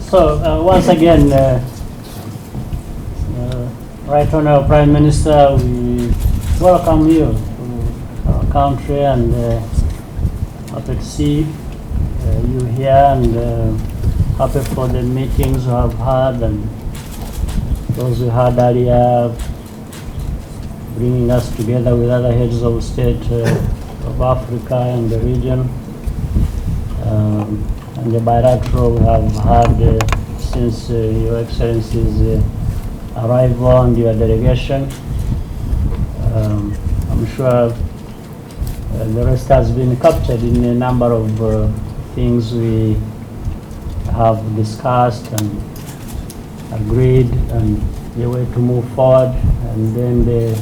So once again, Right Honourable Prime Minister, we welcome you to our country and happy to see you here and happy for the meetings we have had and those we had earlier, bringing us together with other heads of state of Africa and the region. And the bilateral we have had since Your Excellency's arrival and your delegation. I'm sure the rest has been captured in a number of things we have discussed and agreed and the way to move forward, and then the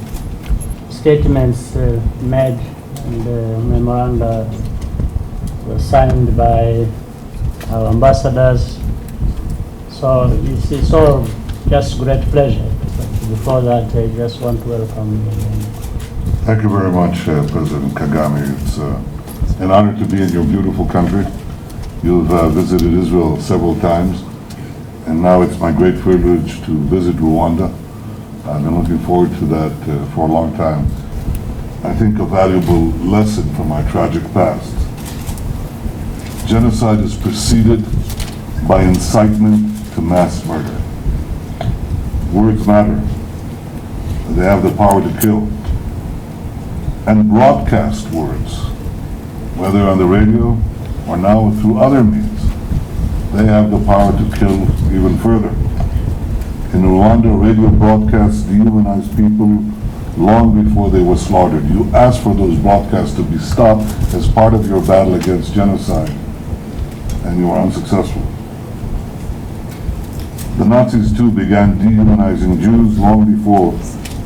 statements made and the memoranda were signed by our ambassadors. So it's all just great pleasure. But before that, I just want to welcome you again. Thank you very much, President Kagame. It's an honor to be in your beautiful country. You've visited Israel several times, and now it's my great privilege to visit Rwanda. I've been looking forward to that for a long time. I think a valuable lesson from my tragic past. Genocide is preceded by incitement to mass murder. Words matter. They have the power to kill. And broadcast words, whether on the radio or now through other means, they have the power to kill even further. In Rwanda, radio broadcasts dehumanized people long before they were slaughtered. You asked for those broadcasts to be stopped as part of your battle against genocide, and you were unsuccessful. The Nazis too began dehumanizing Jews long before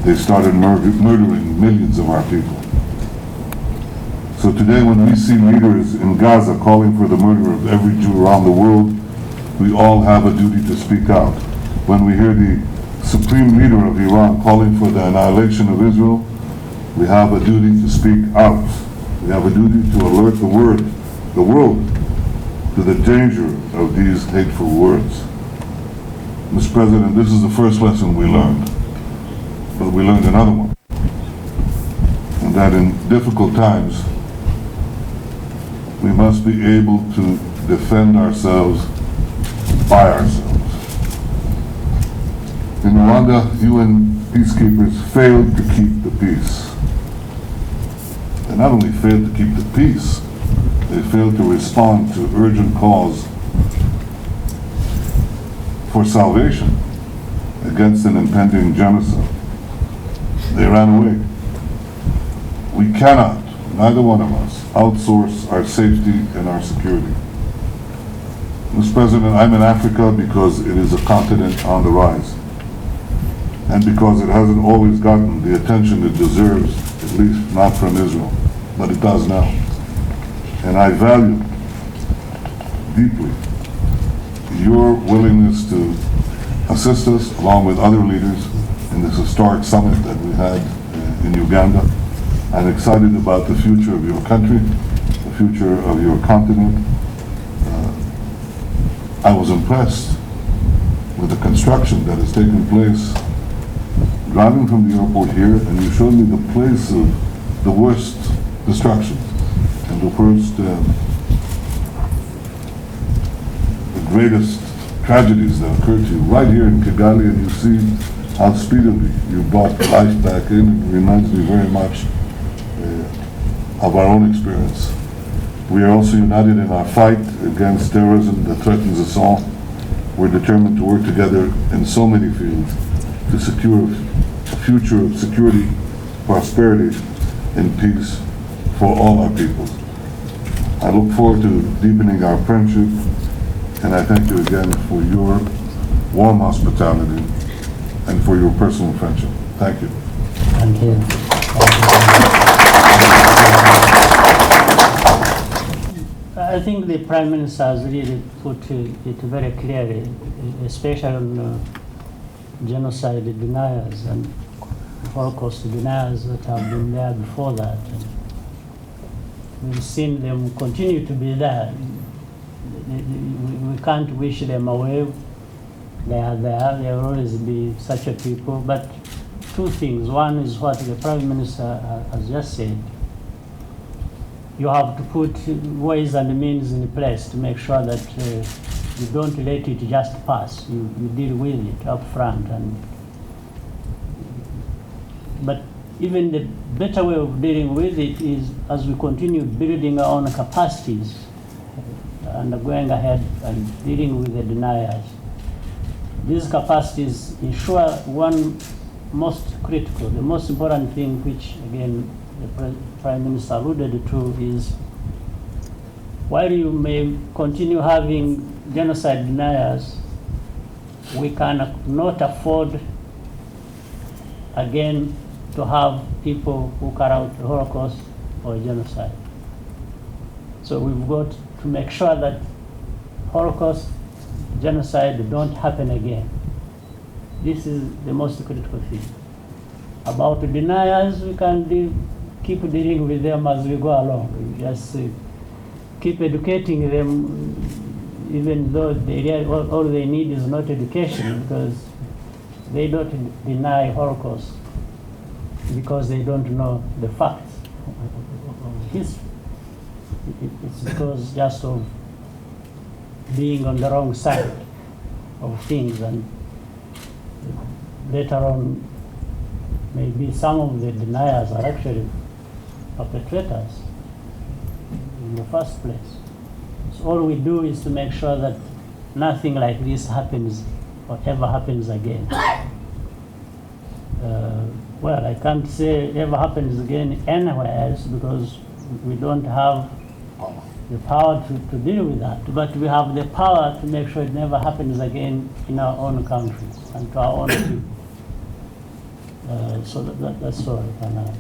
they started murdering millions of our people. So today when we see leaders in Gaza calling for the murder of every Jew around the world, we all have a duty to speak out. When we hear the supreme leader of Iran calling for the annihilation of Israel, we have a duty to speak out. We have a duty to alert the world to the danger of these hateful words. Mr. President, this is the first lesson we learned, but we learned another one. And that in difficult times, we must be able to defend ourselves by ourselves. In Rwanda, UN peacekeepers failed to keep the peace. They not only failed to keep the peace, they failed to respond to urgent calls for salvation against an impending genocide. They ran away. We cannot, neither one of us, outsource our safety and our security. Mr. President, I'm in Africa because it is a continent on the rise, and because it hasn't always gotten the attention it deserves, at least not from Israel, but it does now. And I value deeply your willingness to assist us, along with other leaders, in this historic summit that we had in Uganda. I'm excited about the future of your country, the future of your continent. I was impressed with the construction that has taken place. Driving from the airport here, and you showed me the place of the worst destruction and the worst, the greatest tragedies that occurred to you right here in Kigali, and you see how speedily you brought life back in. It reminds me very much of our own experience. We are also united in our fight against terrorism that threatens us all. We're determined to work together in so many fields to secure a future of security, prosperity, and peace for all our peoples. I look forward to deepening our friendship, and I thank you again for your warm hospitality and for your personal friendship. Thank you. Thank you. I think the Prime Minister has really put it very clearly, especially on genocide deniers and Holocaust deniers that have been there before that. And we've seen them continue to be there. we can't wish them away. They are there. There will always be such a people. But two things. One is what the Prime Minister has just said. You have to put ways and means in place to make sure that you don't let it just pass. You deal with it up front. But even the better way of dealing with it is as we continue building our own capacities and going ahead and dealing with the deniers. These capacities ensure one most critical, the most important thing, which again the Prime Minister alluded to, is while you may continue having genocide deniers, we cannot afford again to have people who carry out the Holocaust or genocide. So we've got to make sure that Holocaust, genocide don't happen again. This is the most critical thing. About the deniers, we can keep dealing with them as we go along. We just keep educating them, even though all they need is not education, because they don't deny Holocaust because they don't know the facts of history. It's because just of being on the wrong side of things, and later on maybe some of the deniers are actually perpetrators in the first place. So all we do is to make sure that nothing like this happens or ever happens again. Well, I can't say ever happens again anywhere else because we don't have the power to deal with that, but we have the power to make sure it never happens again in our own countries and to our own people. So that's all I can add.